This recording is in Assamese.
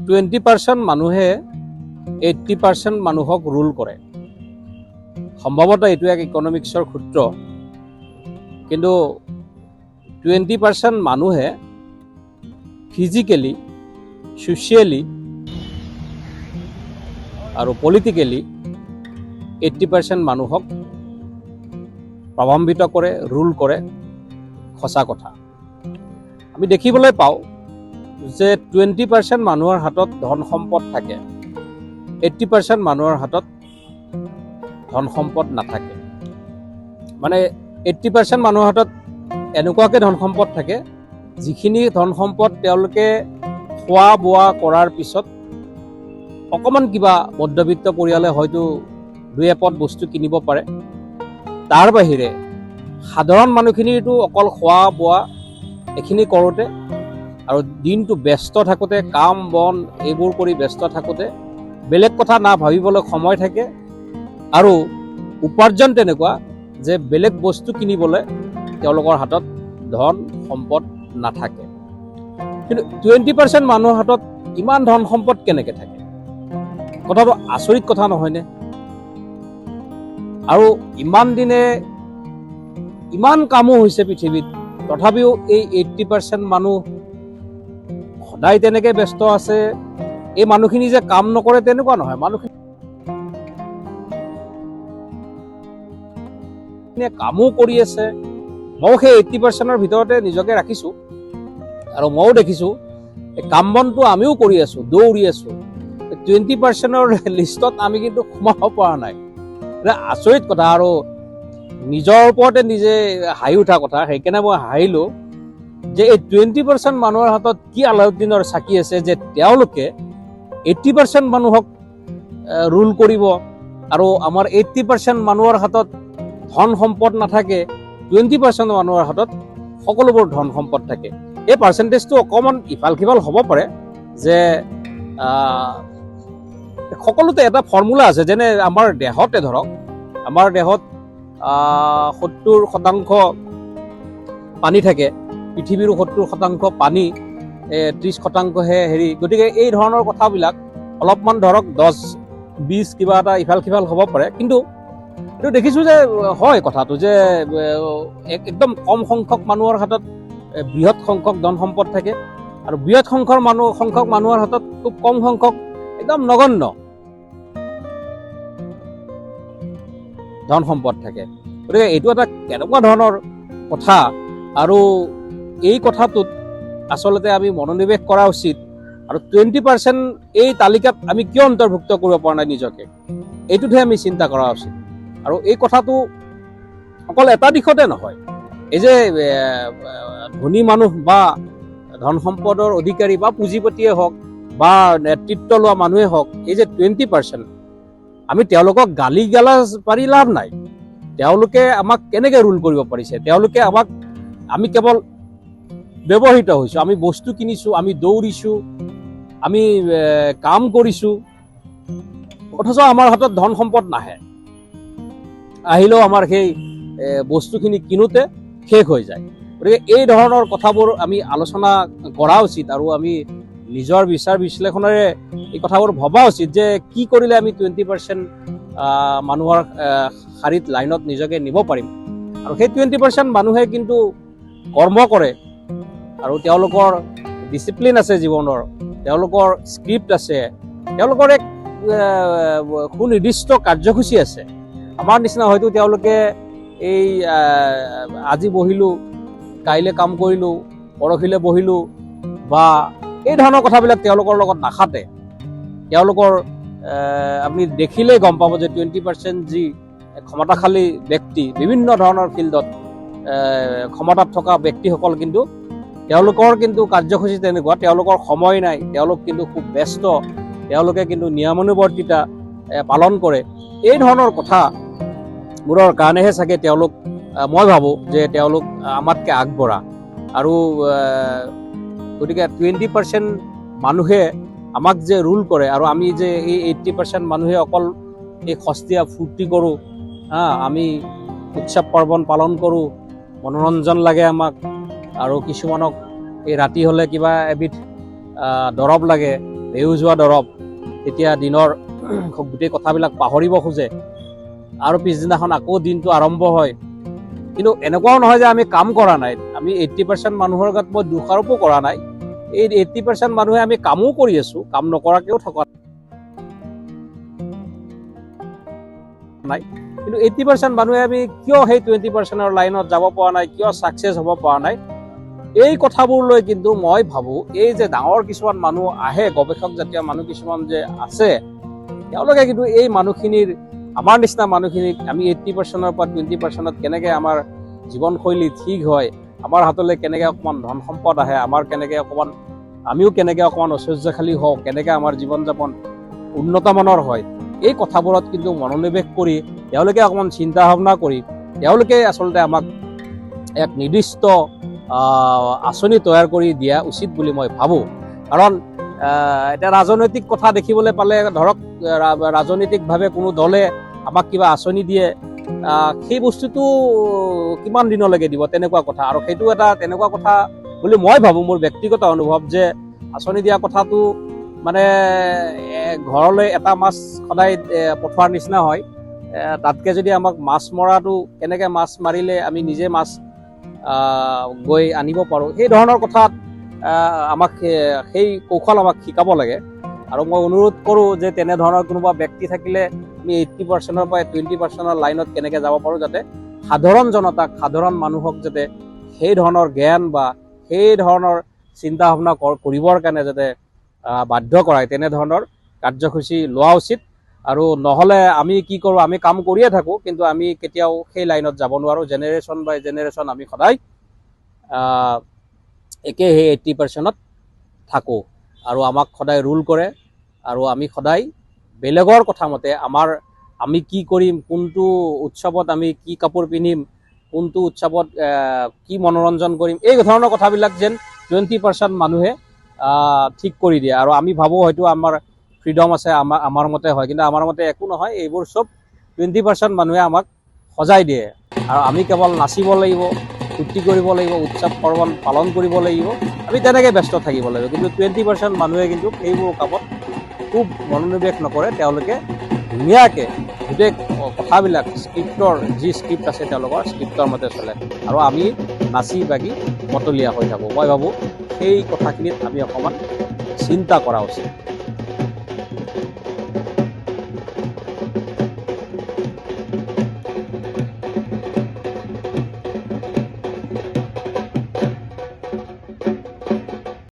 20% মানুহে 80% মানুহক ৰুল কৰে। সম্ভৱতঃ এইটো এক ইকনমিক্সৰ সূত্ৰ, কিন্তু 20% মানুহে ফিজিকেলি, ছ'চিয়েলি আৰু পলিটিকেলি 80% মানুহক প্ৰভাৱান্বিত কৰে, ৰুল কৰে। সঁচা কথা। আমি দেখিবলৈ পাওঁ যে 20% মানুহৰ হাতত ধন সম্পদ থাকে, 80% মানুহৰ হাতত ধন সম্পদ নাথাকে। মানে 80% মানুহৰ হাতত এনেকুৱাকৈ ধন সম্পদ থাকে, যিখিনি ধন সম্পদ তেওঁলোকে খোৱা বোৱা কৰাৰ পিছত অকণমান কিবা মধ্যবিত্ত পৰিয়ালে হয়তো 2-এপদ বস্তু কিনিব পাৰে। তাৰ বাহিৰে সাধাৰণ মানুহখিনিতো অকল খোৱা বোৱা এইখিনি কৰোঁতে আৰু দিনটো ব্যস্ত থাকোঁতে, কাম বন এইবোৰ কৰি ব্যস্ত থাকোঁতে বেলেগ কথা না ভাবিবলৈ সময় থাকে, আৰু উপাৰ্জন তেনেকুৱা যে বেলেগ বস্তু কিনিবলৈ তেওঁলোকৰ হাতত ধন সম্পদ নাথাকে। কিন্তু 20% মানুহৰ হাতত ইমান ধন সম্পদ কেনেকৈ থাকে? কথাটো আচৰিত কথা নহয়নে? আৰু ইমান দিনে ইমান কামো হৈছে পৃথিৱীত, তথাপিও এই 80% মানুহ সদায় তেনেকৈ ব্যস্ত আছে। এই মানুহখিনি যে কাম নকৰে তেনেকুৱা নহয়, মানুহখিনি কামো কৰি আছে। ময়ো সেই 80%ৰ ভিতৰতে নিজকে ৰাখিছোঁ, আৰু ময়ো দেখিছোঁ কাম বনটো আমিও কৰি আছোঁ, দৌৰি আছোঁ। 20%ৰ লিষ্টত আমি কিন্তু সোমাব পৰা নাই। আচৰিত কথা, আৰু নিজৰ ওপৰতে নিজে হাঁহি উঠা কথা। সেইকাৰণে মই হাঁহিলোঁ যে এই 20% মানুহৰ হাতত কি আলাউদ্দিনৰ চাকি আছে যে তেওঁলোকে 80% মানুহক ৰুল কৰিব, আৰু আমাৰ 80% মানুহৰ হাতত ধন সম্পদ নাথাকে, 20% মানুহৰ হাতত সকলোবোৰ ধন সম্পদ থাকে। এই পাৰ্চেণ্টেজটো অকণমান ইফাল সিফাল হ'ব পাৰে, যে সকলোতে এটা ফৰ্মুলা আছে। যেনে আমাৰ দেহতে ধৰক, আমাৰ দেহত 70% পানী থাকে, পৃথিৱীৰো 70% পানী, 30%হে হেৰি। গতিকে এই ধৰণৰ কথাবিলাক অলপমান ধৰক 10-20 কিবা এটা ইফাল সিফাল হ'ব পাৰে, কিন্তু এইটো দেখিছোঁ যে হয় কথাটো, যে একদম কম সংখ্যক মানুহৰ হাতত বৃহৎ সংখ্যক ধন সম্পদ থাকে, আৰু বৃহৎ সংখ্যক মানুহৰ হাতত খুব কম সংখ্যক একদম নগণ্য ধন সম্পদ থাকে। গতিকে এইটো এটা কেনেকুৱা ধৰণৰ কথা, আৰু এই কথাটোত আচলতে আমি মনোনিৱেশ কৰা উচিত। আৰু 20% এই তালিকাত আমি কিয় অন্তৰ্ভুক্ত কৰিব পৰা নাই নিজকে, এইটোতহে আমি চিন্তা কৰা উচিত। আৰু এই কথাটো অকল এটা দিশতে নহয়, এই যে ধনী মানুহ বা ধন সম্পদৰ অধিকাৰী বা পুঁজিপতিয়ে হওক বা নেতৃত্ব লোৱা মানুহে হওক, এই যে 20%, আমি তেওঁলোকক গালি গালাজ পাৰি লাভ নাই। তেওঁলোকে আমাক কেনেকৈ ৰুল কৰিব পাৰিছে? তেওঁলোকে আমি কেৱল ব্যৱহৃত হৈছোঁ, আমি বস্তু কিনিছোঁ, আমি দৌৰিছোঁ, আমি কাম কৰিছোঁ, অথচ আমাৰ হাতত ধন সম্পদ নাহে। আহিলেও আমাৰ সেই বস্তুখিনি কিনোতে শেষ হৈ যায়। গতিকে এই ধৰণৰ কথাবোৰ আমি আলোচনা কৰা উচিত, আৰু আমি নিজৰ বিচাৰ বিশ্লেষণেৰে এই কথাবোৰ ভবা উচিত যে কি কৰিলে আমি 20% মানুহৰ শাৰীত লাইনত নিজকে নিব পাৰিম। আৰু সেই 20% মানুহে কিন্তু কৰ্ম কৰে, আৰু তেওঁলোকৰ ডিচিপ্লিন আছে জীৱনৰ, তেওঁলোকৰ স্ক্ৰিপ্ট আছে, তেওঁলোকৰ এক সুনিৰ্দিষ্ট কাৰ্যসূচী আছে। আমাৰ নিচিনা হয়তো তেওঁলোকে এই আজি বহিলোঁ, কাইলৈ কাম কৰিলোঁ, পৰহিলৈ বহিলোঁ, বা এই ধৰণৰ কথাবিলাক তেওঁলোকৰ লগত নাখাতে। তেওঁলোকৰ আপুনি দেখিলেই গম পাব যে 20% যি ক্ষমতাশালী ব্যক্তি, বিভিন্ন ধৰণৰ ফিল্ডত ক্ষমতাত থকা ব্যক্তিসকল, কিন্তু তেওঁলোকৰ কিন্তু কাৰ্যসূচী তেনেকুৱা, তেওঁলোকৰ সময় নাই, তেওঁলোক কিন্তু খুব ব্যস্ত, তেওঁলোকে কিন্তু নিয়মানুৱৰ্তিতা পালন কৰে। এই ধৰণৰ কথাবোৰৰ কাৰণেহে চাগে তেওঁলোক, মই ভাবোঁ যে তেওঁলোক আমাতকৈ আগবঢ়া। আৰু গতিকে 20% মানুহে আমাক যে ৰুল কৰে, আৰু আমি যে এই 80% মানুহে অকল এই সস্তীয়া ফূৰ্তি কৰোঁ, আমি উৎসৱ পাৰ্বণ পালন কৰোঁ, মনোৰঞ্জন লাগে আমাক, আৰু কিছুমানক এই ৰাতি হ'লে কিবা এবিধ দৰৱ লাগে, বেহুজ হোৱা দৰৱ, তেতিয়া দিনৰ গোটেই কথাবিলাক পাহৰিব খোজে আৰু পিছদিনাখন আকৌ দিনটো আৰম্ভ হয়। কিন্তু এনেকুৱাও নহয় যে আমি কাম কৰা নাই, আমি 80% মানুহৰ গাত মই দোষাৰোপো কৰা নাই। এই 80% মানুহে আমি কামো কৰি আছো, কাম নকৰাকেও থকা নাই। কিন্তু 80% মানুহে আমি কিয় সেই 20%ৰ লাইনত যাব পৰা নাই, কিয় ছাকচেছ হ'ব পৰা নাই, এই কথাবোৰ লৈ কিন্তু মই ভাবোঁ এই যে ডাঙৰ কিছুমান মানুহ আহে, গৱেষক জাতীয় মানুহ কিছুমান যে আছে, তেওঁলোকে কিন্তু এই মানুহখিনিৰ, আমাৰ নিচিনা মানুহখিনিক আমি 80%ৰ পৰা 20%ত কেনেকৈ আমাৰ জীৱনশৈলী ঠিক হয়, আমাৰ হাতলৈ কেনেকৈ অকণমান ধন সম্পদ আহে, আমাৰ কেনেকৈ অকণমান আমিও কেনেকৈ অকণমান ঐশ্বৰ্যশালী হওঁ, কেনেকৈ আমাৰ জীৱন যাপন উন্নত মানৰ হয়, এই কথাবোৰত কিন্তু মনোনিৱেশ কৰি তেওঁলোকে অকণমান চিন্তা ভাৱনা কৰি তেওঁলোকে আচলতে আমাক এক নিৰ্দিষ্ট আঁচনি তৈয়াৰ কৰি দিয়া উচিত বুলি মই ভাবোঁ। কাৰণ এতিয়া ৰাজনৈতিক কথা দেখিবলৈ পালে, ধৰক ৰাজনৈতিকভাৱে কোনো দলে আমাক কিবা আঁচনি দিয়ে, সেই বস্তুটো কিমান দিনলৈকে দিব, তেনেকুৱা কথা। আৰু সেইটো এটা তেনেকুৱা কথা বুলি মই ভাবোঁ, মোৰ ব্যক্তিগত অনুভৱ, যে আঁচনি দিয়া কথাটো মানে ঘৰলৈ এটা মাছ সদায় পঠোৱাৰ নিচিনা হয়। তাতকৈ যদি আমাক মাছ মৰাটো, কেনেকৈ মাছ মাৰিলে আমি নিজে মাছ গৈ আনিব পাৰোঁ, সেই ধৰণৰ কথাত আমাক সেই কৌশল আমাক শিকাব লাগে। আৰু মই অনুৰোধ কৰোঁ যে তেনেধৰণৰ কোনোবা ব্যক্তি থাকিলে আমি 80%ৰ পৰা 20%ৰ লাইনত কেনেকৈ যাব পাৰোঁ, যাতে সাধাৰণ জনতাক, সাধাৰণ মানুহক যাতে সেই ধৰণৰ জ্ঞান বা সেই ধৰণৰ চিন্তা ভাৱনা কৰিবৰ কাৰণে যাতে বাধ্য কৰায়, তেনেধৰণৰ কাৰ্যসূচী লোৱা উচিত। আৰু নহ'লে আমি কি কৰোঁ, আমি কাম কৰিয়ে থাকোঁ, কিন্তু আমি কেতিয়াও সেই লাইনত যাব নোৱাৰোঁ। জেনেৰেশ্যন বাই জেনেৰেশ্যন আমি সদায় একে সেই 80%ত থাকোঁ আৰু আমাক সদায় ৰুল কৰে। আৰু আমি সদায় বেলেগৰ কথা মতে আমি কি কৰিম, কোনটো উৎসৱত আমি কি কাপোৰ পিন্ধিম, কোনটো উৎসৱত কি মনোৰঞ্জন কৰিম, এই ধৰণৰ কথাবিলাক যেন 20% মানুহে ঠিক কৰি দিয়ে। আৰু আমি ভাবোঁ হয়তো আমাৰ ফ্ৰীডম আছে, আমাৰ মতে হয়, কিন্তু আমাৰ মতে একো নহয়। এইবোৰ চব 20% মানুহে আমাক সজাই দিয়ে। আৰু আমি কেৱল নাচিব লাগিব, ফূৰ্তি কৰিব লাগিব, উৎসৱ পাৰ্বণ পালন কৰিব লাগিব, আমি তেনেকৈ ব্যস্ত থাকিব লাগিব। কিন্তু 20% মানুহে কিন্তু সেইবোৰ কামত খুব মনোনিৱেশ নকৰে। তেওঁলোকে ধুনীয়াকৈ গোটেই কথাবিলাক স্ক্ৰিপ্টৰ, যি স্ক্ৰিপ্ট আছে তেওঁলোকৰ স্ক্ৰিপ্টৰ মতে চলে, আৰু আমি নাচি বাগি মতলীয়া হৈ থাকোঁ। মই ভাবোঁ সেই কথাখিনিত আমি অকণমান চিন্তা কৰা উচিত।